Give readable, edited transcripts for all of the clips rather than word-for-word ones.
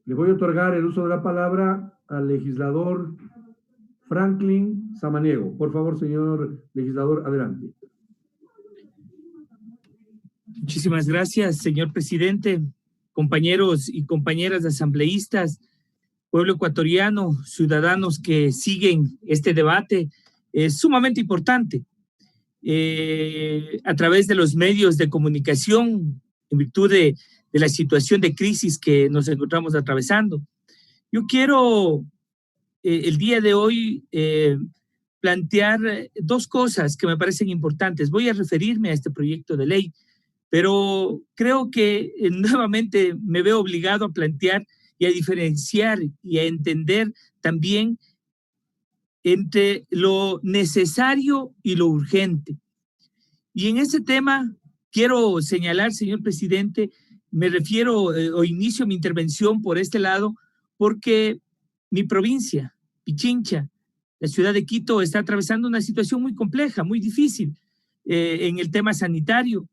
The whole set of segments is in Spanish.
Le voy a otorgar el uso de la palabra al legislador Franklin Samaniego. Por favor, señor legislador, adelante. Muchísimas gracias, señor presidente, compañeros y compañeras asambleístas, pueblo ecuatoriano, ciudadanos que siguen este debate. Es sumamente importante a través de los medios de comunicación en virtud de la situación de crisis que nos encontramos atravesando. Yo quiero el día de hoy plantear dos cosas que me parecen importantes. Voy a referirme a este proyecto de ley, pero creo que nuevamente me veo obligado a plantear y a diferenciar y a entender también entre lo necesario y lo urgente. Y en ese tema quiero señalar, señor presidente, me refiero o inicio mi intervención por este lado, porque mi provincia, Pichincha, la ciudad de Quito, está atravesando una situación muy compleja, muy difícil en el tema sanitario.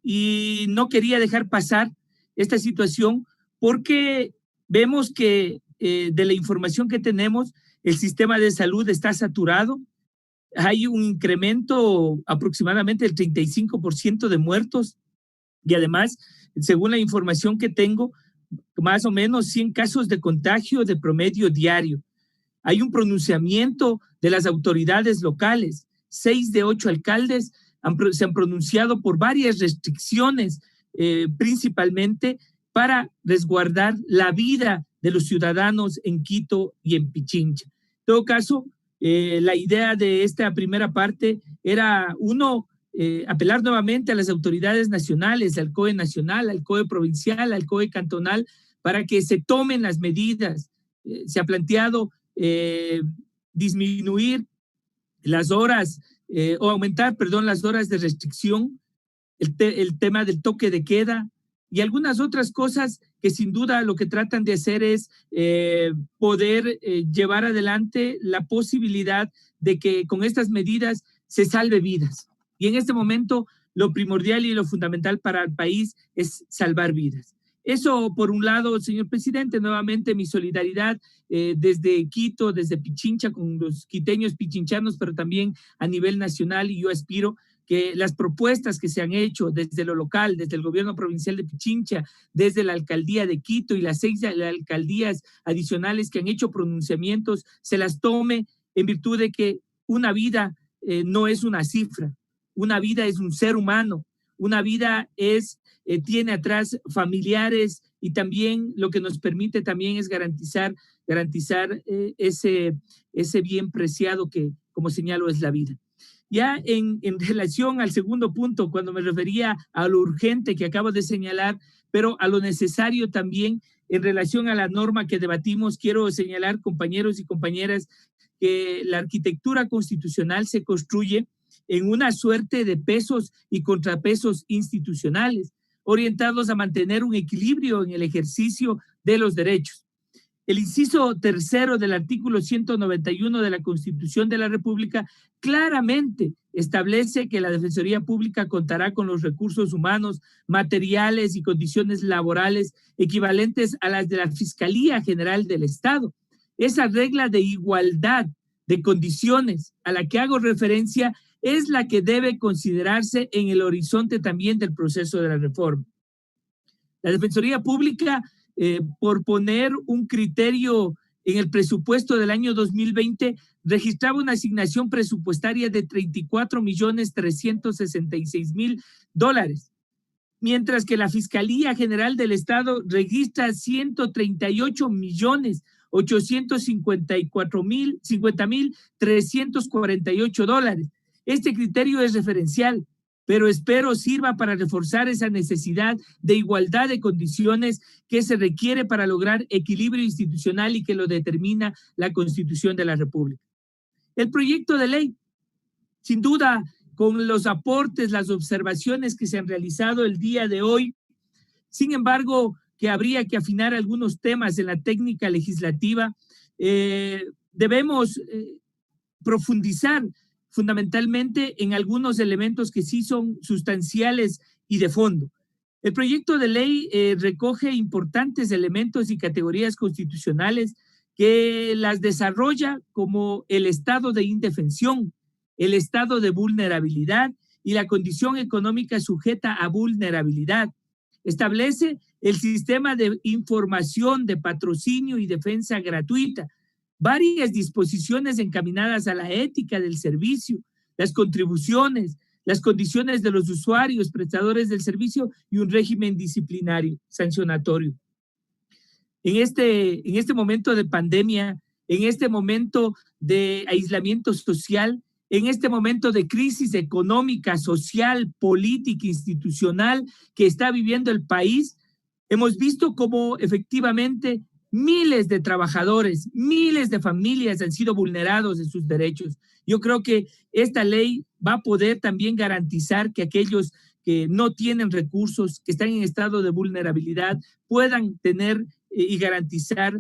Y no quería dejar pasar esta situación porque vemos que de la información que tenemos, el sistema de salud está saturado. Hay un incremento aproximadamente del 35% de muertos y además, según la información que tengo, más o menos 100 casos de contagio de promedio diario. Hay un pronunciamiento de las autoridades locales. 6 de 8 alcaldes se han pronunciado por varias restricciones, principalmente para resguardar la vida de los ciudadanos en Quito y en Pichincha. En todo caso, la idea de esta primera parte era, uno, apelar nuevamente a las autoridades nacionales, al COE nacional, al COE provincial, al COE cantonal, para que se tomen las medidas. Se ha planteado disminuir las horas o aumentar, perdón, las horas de restricción, el tema del toque de queda y algunas otras cosas que sin duda lo que tratan de hacer es poder llevar adelante la posibilidad de que con estas medidas se salve vidas. Y en este momento lo primordial y lo fundamental para el país es salvar vidas. Eso por un lado, señor presidente, nuevamente mi solidaridad desde Quito, desde Pichincha, con los quiteños pichinchanos, pero también a nivel nacional, y yo aspiro que las propuestas que se han hecho desde lo local, desde el gobierno provincial de Pichincha, desde la alcaldía de Quito y las 6 alcaldías adicionales que han hecho pronunciamientos, se las tome en virtud de que una vida no es una cifra, una vida es un ser humano, una vida es tiene atrás familiares y también lo que nos permite también es garantizar ese bien preciado que, como señalo, es la vida. Ya en relación al segundo punto, cuando me refería a lo urgente que acabo de señalar, pero a lo necesario también en relación a la norma que debatimos, quiero señalar, compañeros y compañeras, que la arquitectura constitucional se construye en una suerte de pesos y contrapesos institucionales, orientados a mantener un equilibrio en el ejercicio de los derechos. El inciso tercero del artículo 191 de la Constitución de la República claramente establece que la Defensoría Pública contará con los recursos humanos, materiales y condiciones laborales equivalentes a las de la Fiscalía General del Estado. Esa regla de igualdad de condiciones a la que hago referencia es la que debe considerarse en el horizonte también del proceso de la reforma. La Defensoría Pública, por poner un criterio en el presupuesto del año 2020, registraba una asignación presupuestaria de $34.366.000, mientras que la Fiscalía General del Estado registra $138.850.348. Este criterio es referencial, pero espero sirva para reforzar esa necesidad de igualdad de condiciones que se requiere para lograr equilibrio institucional y que lo determina la Constitución de la República. El proyecto de ley, sin duda, con los aportes, las observaciones que se han realizado el día de hoy, sin embargo, que habría que afinar algunos temas en la técnica legislativa, debemos profundizar fundamentalmente en algunos elementos que sí son sustanciales y de fondo. El proyecto de ley recoge importantes elementos y categorías constitucionales que las desarrolla como el estado de indefensión, el estado de vulnerabilidad y la condición económica sujeta a vulnerabilidad. Establece el sistema de información de patrocinio y defensa gratuita, varias disposiciones encaminadas a la ética del servicio, las contribuciones, las condiciones de los usuarios, prestadores del servicio y un régimen disciplinario, sancionatorio. En este momento de pandemia, en este momento de aislamiento social, en este momento de crisis económica, social, política, institucional que está viviendo el país, hemos visto cómo efectivamente miles de trabajadores, miles de familias han sido vulnerados en sus derechos. Yo creo que esta ley va a poder también garantizar que aquellos que no tienen recursos, que están en estado de vulnerabilidad, puedan tener y garantizar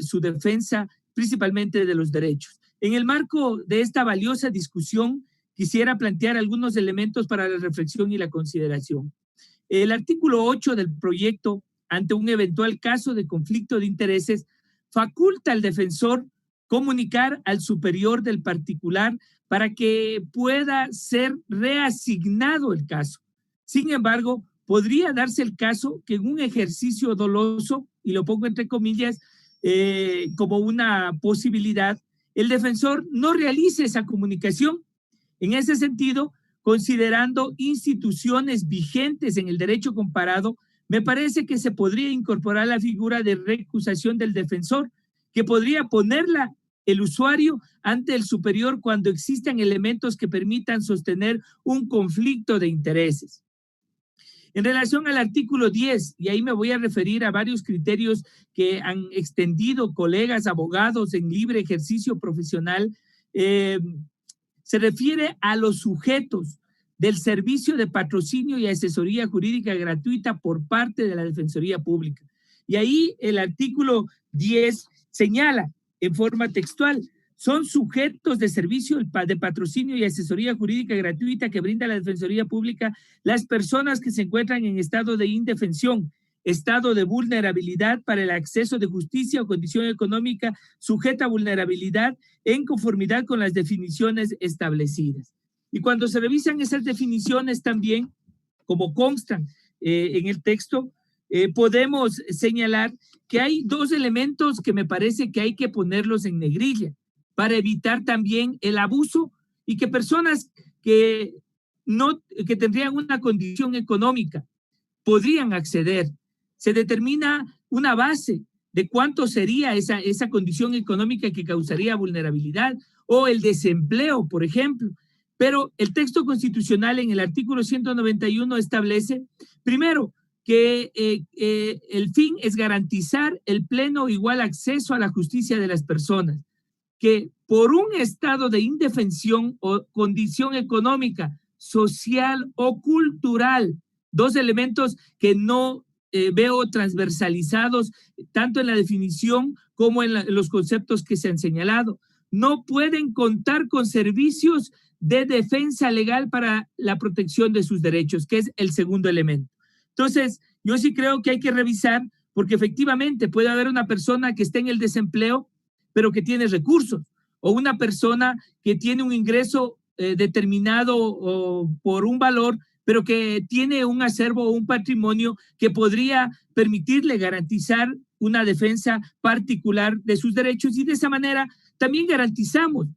su defensa, principalmente de los derechos. En el marco de esta valiosa discusión, quisiera plantear algunos elementos para la reflexión y la consideración. El artículo 8 del proyecto, ante un eventual caso de conflicto de intereses, faculta al defensor comunicar al superior del particular para que pueda ser reasignado el caso. Sin embargo, podría darse el caso que en un ejercicio doloso, y lo pongo entre comillas, como una posibilidad, el defensor no realice esa comunicación. En ese sentido, considerando instituciones vigentes en el derecho comparado, me parece que se podría incorporar la figura de recusación del defensor, que podría ponerla el usuario ante el superior cuando existan elementos que permitan sostener un conflicto de intereses. En relación al artículo 10, y ahí me voy a referir a varios criterios que han extendido colegas abogados en libre ejercicio profesional, se refiere a los sujetos del servicio de patrocinio y asesoría jurídica gratuita por parte de la Defensoría Pública. Y ahí el artículo 10 señala en forma textual: son sujetos de servicio de patrocinio y asesoría jurídica gratuita que brinda la Defensoría Pública las personas que se encuentran en estado de indefensión, estado de vulnerabilidad para el acceso de justicia o condición económica sujeta a vulnerabilidad en conformidad con las definiciones establecidas. Y cuando se revisan esas definiciones también, como constan en el texto, podemos señalar que hay dos elementos que me parece que hay que ponerlos en negrilla para evitar también el abuso y que personas que tendrían una condición económica podrían acceder. Se determina una base de cuánto sería esa condición económica que causaría vulnerabilidad o el desempleo, por ejemplo. Pero el texto constitucional en el artículo 191 establece, primero, que el fin es garantizar el pleno o igual acceso a la justicia de las personas, que por un estado de indefensión o condición económica, social o cultural, dos elementos que no veo transversalizados tanto en la definición como en los conceptos que se han señalado, no pueden contar con servicios de defensa legal para la protección de sus derechos, que es el segundo elemento. Entonces, yo sí creo que hay que revisar, porque efectivamente puede haber una persona que esté en el desempleo, pero que tiene recursos, o una persona que tiene un ingreso determinado por un valor, pero que tiene un acervo o un patrimonio que podría permitirle garantizar una defensa particular de sus derechos, y de esa manera también garantizamos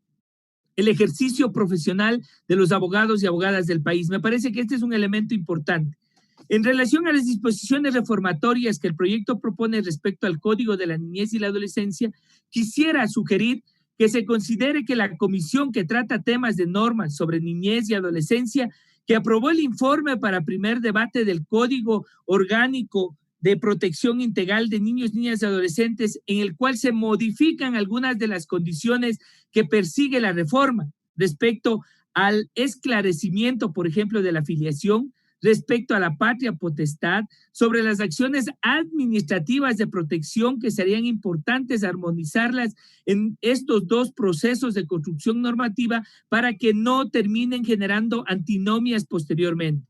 el ejercicio profesional de los abogados y abogadas del país. Me parece que este es un elemento importante. En relación a las disposiciones reformatorias que el proyecto propone respecto al Código de la Niñez y la Adolescencia, quisiera sugerir que se considere que la comisión que trata temas de normas sobre niñez y adolescencia, que aprobó el informe para primer debate del Código Orgánico de Protección Integral de Niños, Niñas y Adolescentes, en el cual se modifican algunas de las condiciones que persigue la reforma respecto al esclarecimiento, por ejemplo, de la filiación, respecto a la patria potestad, sobre las acciones administrativas de protección que serían importantes armonizarlas en estos dos procesos de construcción normativa para que no terminen generando antinomias posteriormente.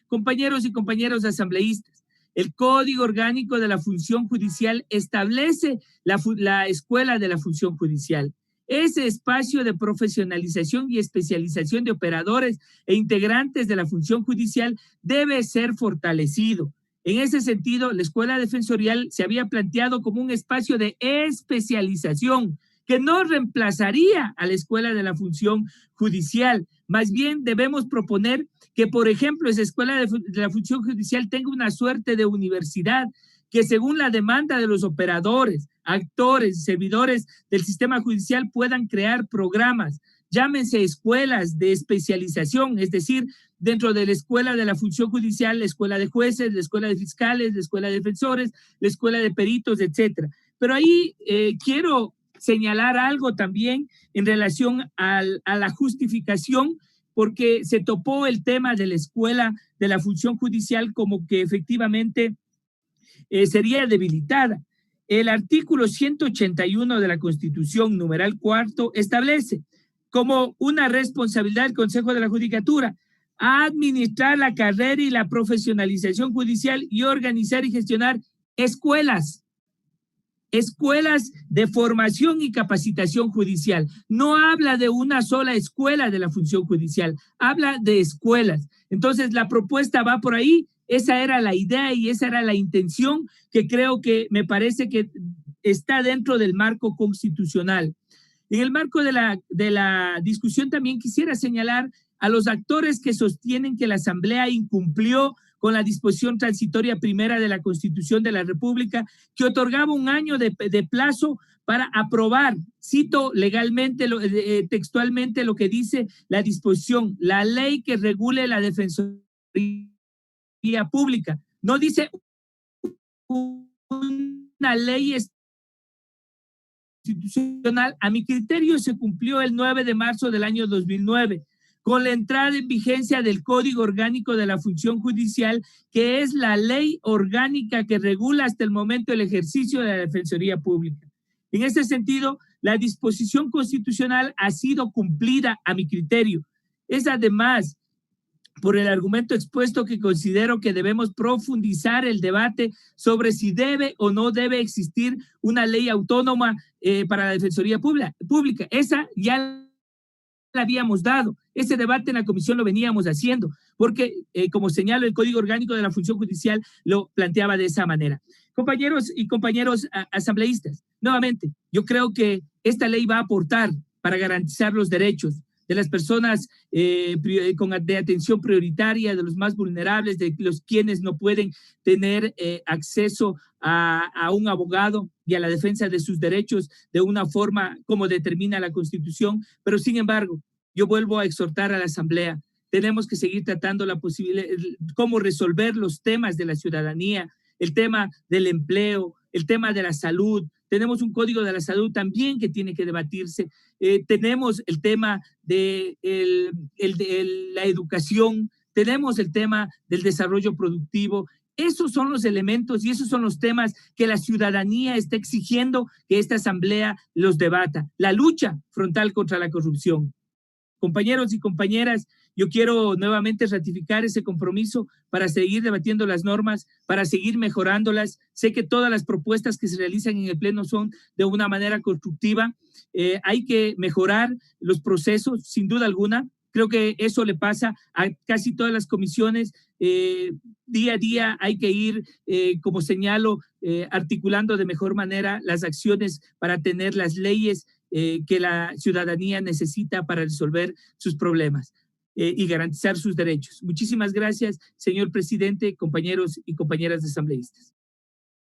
Compañeros y compañeras asambleístas, el Código Orgánico de la Función Judicial establece la Escuela de la Función Judicial. Ese espacio de profesionalización y especialización de operadores e integrantes de la función judicial debe ser fortalecido. En ese sentido, la Escuela Defensorial se había planteado como un espacio de especialización que no reemplazaría a la Escuela de la Función Judicial. Más bien debemos proponer que, por ejemplo, esa Escuela de la Función Judicial tenga una suerte de universidad que, según la demanda de los operadores, actores, servidores del sistema judicial, puedan crear programas, llámense escuelas de especialización, es decir, dentro de la Escuela de la Función Judicial, la Escuela de Jueces, la Escuela de Fiscales, la Escuela de Defensores, la Escuela de Peritos, etcétera. Pero ahí quiero señalar algo también en relación a la justificación, porque se topó el tema de la Escuela de la Función Judicial como que efectivamente sería debilitada. El artículo 181 de la Constitución, numeral cuarto, establece como una responsabilidad del Consejo de la Judicatura administrar la carrera y la profesionalización judicial y organizar y gestionar escuelas de formación y capacitación judicial. No habla de una sola escuela de la función judicial, habla de escuelas. Entonces, la propuesta va por ahí. Esa era la idea y esa era la intención que creo que me parece que está dentro del marco constitucional. En el marco de la discusión también quisiera señalar a los actores que sostienen que la Asamblea incumplió con la disposición transitoria primera de la Constitución de la República, que otorgaba un año de plazo para aprobar, cito legalmente, textualmente lo que dice la disposición, la ley que regule la Defensoría Pública. No dice una ley constitucional. A mi criterio se cumplió el 9 de marzo del año 2009 con la entrada en vigencia del Código Orgánico de la Función Judicial, que es la ley orgánica que regula hasta el momento el ejercicio de la Defensoría Pública. En ese sentido, la disposición constitucional ha sido cumplida a mi criterio. Es además por el argumento expuesto que considero que debemos profundizar el debate sobre si debe o no debe existir una ley autónoma para la Defensoría Pública. Esa ya la habíamos dado. Ese debate en la comisión lo veníamos haciendo, porque como señalo, el Código Orgánico de la Función Judicial lo planteaba de esa manera. Compañeros y compañeros asambleístas, nuevamente, yo creo que esta ley va a aportar para garantizar los derechos de las personas de atención prioritaria, de los más vulnerables, de los quienes no pueden tener acceso a un abogado y a la defensa de sus derechos de una forma como determina la Constitución. Pero sin embargo, yo vuelvo a exhortar a la Asamblea, tenemos que seguir tratando la posibilidad, cómo resolver los temas de la ciudadanía, el tema del empleo, el tema de la salud. Tenemos un código de la salud también que tiene que debatirse. Tenemos el tema de la educación, tenemos el tema del desarrollo productivo. Esos son los elementos y esos son los temas que la ciudadanía está exigiendo que esta asamblea los debata. La lucha frontal contra la corrupción. Compañeros y compañeras, yo quiero nuevamente ratificar ese compromiso para seguir debatiendo las normas, para seguir mejorándolas. Sé que todas las propuestas que se realizan en el Pleno son de una manera constructiva. Hay que mejorar los procesos, sin duda alguna. Creo que eso le pasa a casi todas las comisiones. Día a día hay que ir, como señalo, articulando de mejor manera las acciones para tener las leyes que la ciudadanía necesita para resolver sus problemas y garantizar sus derechos. Muchísimas gracias, señor presidente, compañeros y compañeras asambleístas.